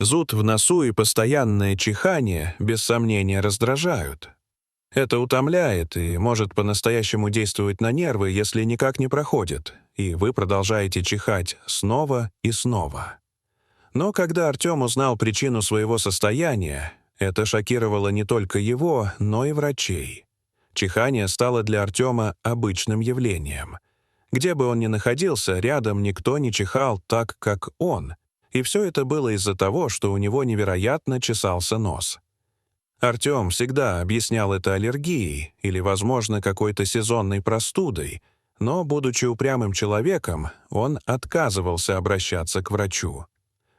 Зуд в носу и постоянное чихание, без сомнения, раздражают. Это утомляет и может по-настоящему действовать на нервы, если никак не проходит, и вы продолжаете чихать снова и снова. Но когда Артем узнал причину своего состояния, это шокировало не только его, но и врачей. Чихание стало для Артема обычным явлением. Где бы он ни находился, рядом никто не чихал так, как он. И все это было из-за того, что у него невероятно чесался нос. Артем всегда объяснял это аллергией или, возможно, какой-то сезонной простудой, но, будучи упрямым человеком, он отказывался обращаться к врачу.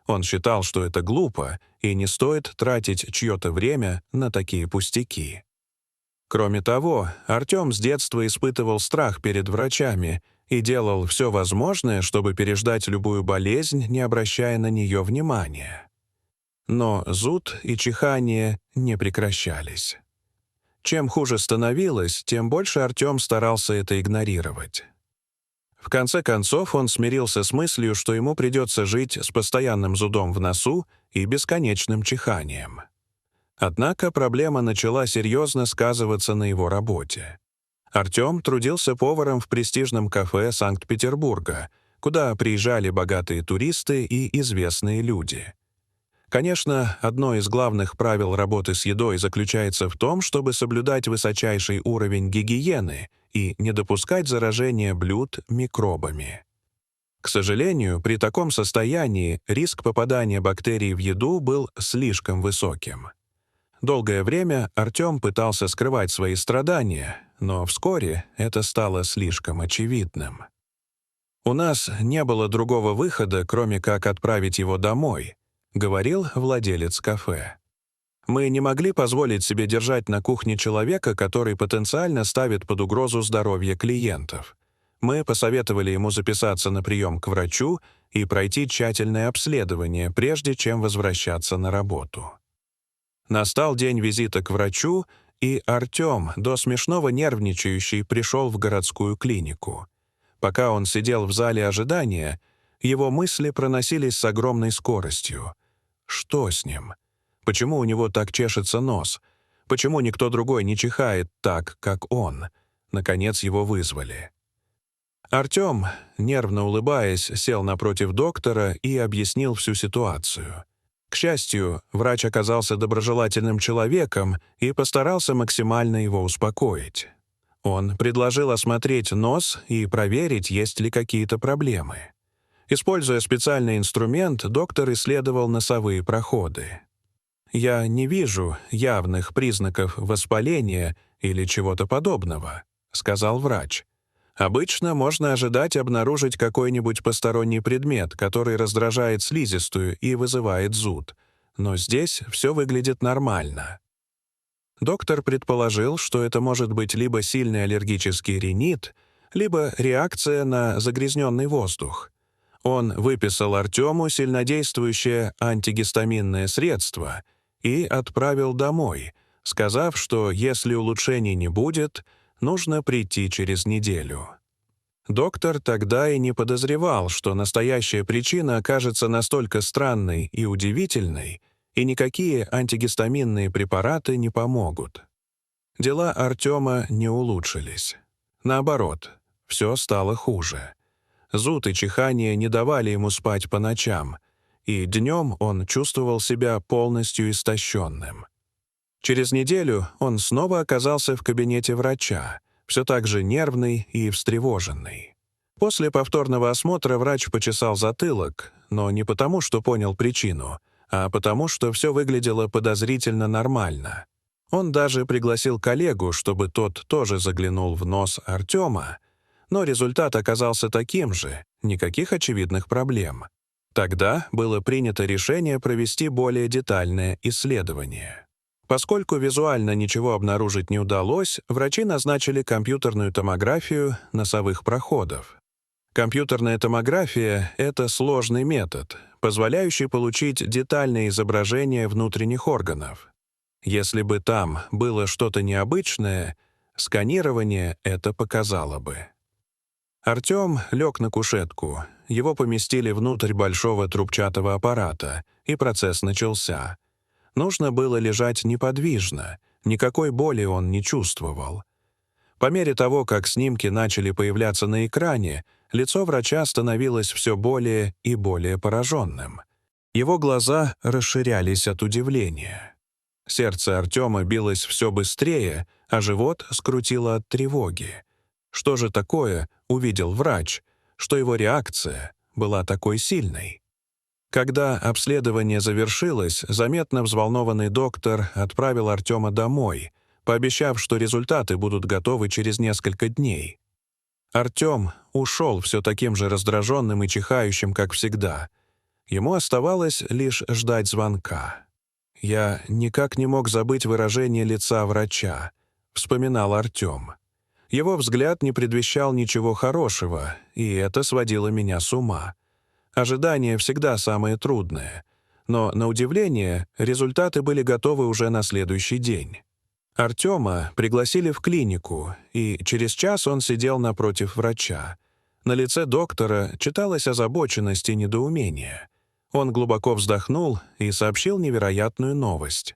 Он считал, что это глупо, и не стоит тратить чье-то время на такие пустяки. Кроме того, Артем с детства испытывал страх перед врачами и делал все возможное, чтобы переждать любую болезнь, не обращая на нее внимания. Но зуд и чихание не прекращались. Чем хуже становилось, тем больше Артем старался это игнорировать. В конце концов, он смирился с мыслью, что ему придется жить с постоянным зудом в носу и бесконечным чиханием. Однако проблема начала серьезно сказываться на его работе. Артем трудился поваром в престижном кафе Санкт-Петербурга, куда приезжали богатые туристы и известные люди. Конечно, одно из главных правил работы с едой заключается в том, чтобы соблюдать высочайший уровень гигиены и не допускать заражения блюд микробами. К сожалению, при таком состоянии риск попадания бактерий в еду был слишком высоким. Долгое время Артем пытался скрывать свои страдания, но вскоре это стало слишком очевидным. «У нас не было другого выхода, кроме как отправить его домой», — говорил владелец кафе. «Мы не могли позволить себе держать на кухне человека, который потенциально ставит под угрозу здоровье клиентов. Мы посоветовали ему записаться на прием к врачу и пройти тщательное обследование, прежде чем возвращаться на работу». Настал день визита к врачу, и Артем, до смешного нервничающий, пришел в городскую клинику. Пока он сидел в зале ожидания, его мысли проносились с огромной скоростью. Что с ним? Почему у него так чешется нос? Почему никто другой не чихает так, как он? Наконец его вызвали. Артем, нервно улыбаясь, сел напротив доктора и объяснил всю ситуацию. К счастью, врач оказался доброжелательным человеком и постарался максимально его успокоить. Он предложил осмотреть нос и проверить, есть ли какие-то проблемы. Используя специальный инструмент, доктор исследовал носовые проходы. «Я не вижу явных признаков воспаления или чего-то подобного», — сказал врач. «Обычно можно ожидать обнаружить какой-нибудь посторонний предмет, который раздражает слизистую и вызывает зуд. Но здесь все выглядит нормально». Доктор предположил, что это может быть либо сильный аллергический ринит, либо реакция на загрязненный воздух. Он выписал Артему сильнодействующее антигистаминное средство и отправил домой, сказав, что если улучшений не будет, нужно прийти через неделю. Доктор тогда и не подозревал, что настоящая причина окажется настолько странной и удивительной, и никакие антигистаминные препараты не помогут. Дела Артема не улучшились. Наоборот, все стало хуже. Зуд и чихание не давали ему спать по ночам, и днем он чувствовал себя полностью истощенным. Через неделю он снова оказался в кабинете врача, все так же нервный и встревоженный. После повторного осмотра врач почесал затылок, но не потому, что понял причину, а потому, что все выглядело подозрительно нормально. Он даже пригласил коллегу, чтобы тот тоже заглянул в нос Артема, но результат оказался таким же, никаких очевидных проблем. Тогда было принято решение провести более детальное исследование. Поскольку визуально ничего обнаружить не удалось, врачи назначили компьютерную томографию носовых проходов. Компьютерная томография — это сложный метод, позволяющий получить детальное изображение внутренних органов. Если бы там было что-то необычное, сканирование это показало бы. Артем лег на кушетку его поместили внутрь большого трубчатого аппарата, и процесс начался. Нужно было лежать неподвижно, никакой боли он не чувствовал. По мере того, как снимки начали появляться на экране, лицо врача становилось все более и более пораженным. Его глаза расширялись от удивления. Сердце Артема билось все быстрее, а живот скрутило от тревоги. Что же такое увидел врач, что его реакция была такой сильной? Когда обследование завершилось, заметно взволнованный доктор отправил Артема домой, пообещав, что результаты будут готовы через несколько дней. Артем ушел все таким же раздраженным и чихающим, как всегда. Ему оставалось лишь ждать звонка. «Я никак не мог забыть выражение лица врача», — вспоминал Артем. Его взгляд не предвещал ничего хорошего, и это сводило меня с ума. Ожидание всегда самое трудное. Но, на удивление, результаты были готовы уже на следующий день. Артема пригласили в клинику, и через час он сидел напротив врача. На лице доктора читалась озабоченность и недоумение. Он глубоко вздохнул и сообщил невероятную новость.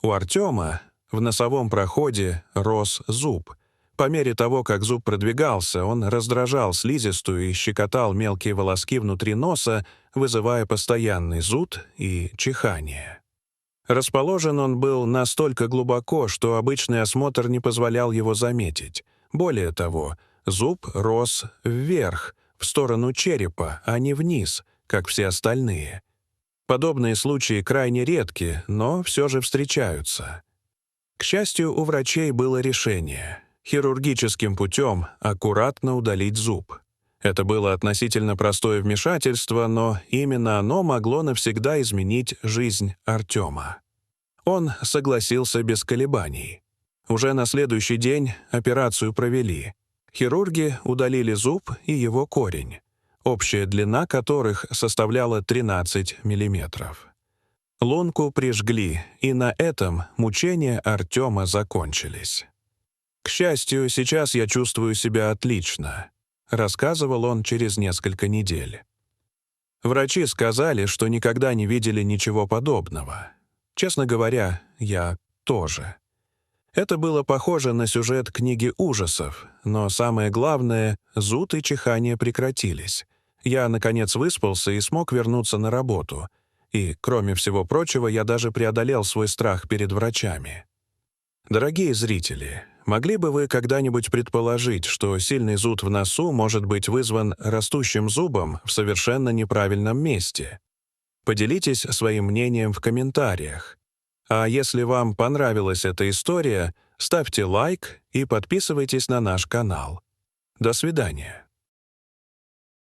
У Артема в носовом проходе рос зуб. По мере того, как зуб продвигался, он раздражал слизистую и щекотал мелкие волоски внутри носа, вызывая постоянный зуд и чихание. Расположен он был настолько глубоко, что обычный осмотр не позволял его заметить. Более того, зуб рос вверх, в сторону черепа, а не вниз, как все остальные. Подобные случаи крайне редки, но все же встречаются. К счастью, у врачей было решение — хирургическим путем аккуратно удалить зуб. Это было относительно простое вмешательство, но именно оно могло навсегда изменить жизнь Артема. Он согласился без колебаний. Уже на следующий день операцию провели. Хирурги удалили зуб и его корень, общая длина которых составляла 13 миллиметров. Лунку прижгли, и на этом мучения Артема закончились. «К счастью, сейчас я чувствую себя отлично», — рассказывал он через несколько недель. Врачи сказали, что никогда не видели ничего подобного. Честно говоря, я тоже. Это было похоже на сюжет книги ужасов, но самое главное — зуд и чихание прекратились. Я, наконец, выспался и смог вернуться на работу. И, кроме всего прочего, я даже преодолел свой страх перед врачами. Дорогие зрители, могли бы вы когда-нибудь предположить, что сильный зуд в носу может быть вызван растущим зубом в совершенно неправильном месте? Поделитесь своим мнением в комментариях. А если вам понравилась эта история, ставьте лайк и подписывайтесь на наш канал. До свидания.